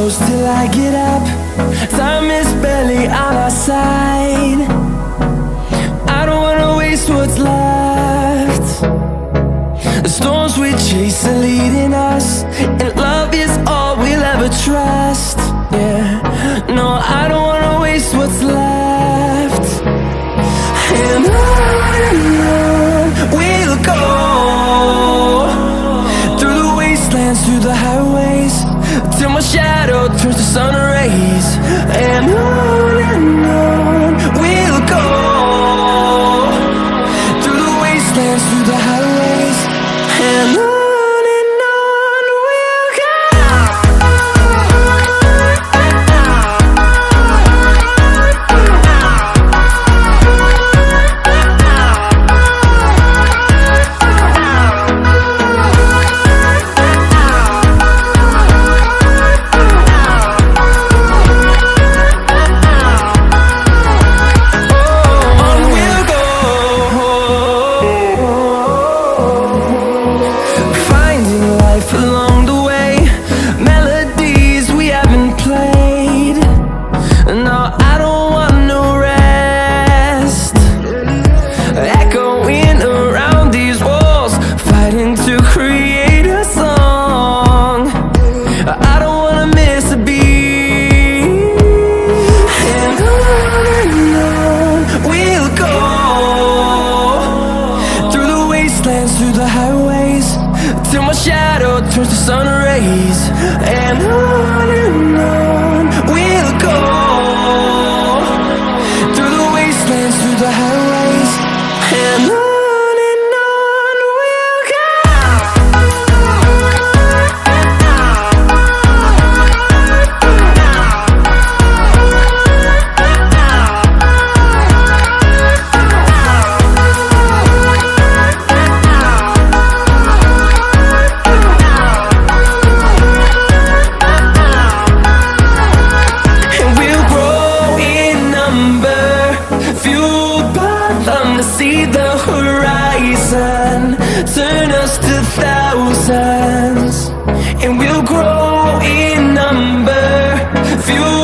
close till I get up. Time is barely on our side. I don't wanna waste what's left. The storms we chase are leading us, and love is all we'll ever trust. Yeah, no, I don't wanna waste what's left. And on we'll go, through the wastelands, through the highways, till my shadow turns to sun rays. And on we'll go, through the wastelands, through the highways, and on we'll go. Along the way, melodies we haven't played. No, I don't want no rest. Echoing around these walls, fighting to create a song. I don't wanna miss a beat. And on we'll go, through the wastelands, through the highways, till my shadow turns to sun rays. And on we'll go, through the wastelands, through the highways, and on we'll go. See the horizon, turn us to thousands, and we'll grow in number, fuel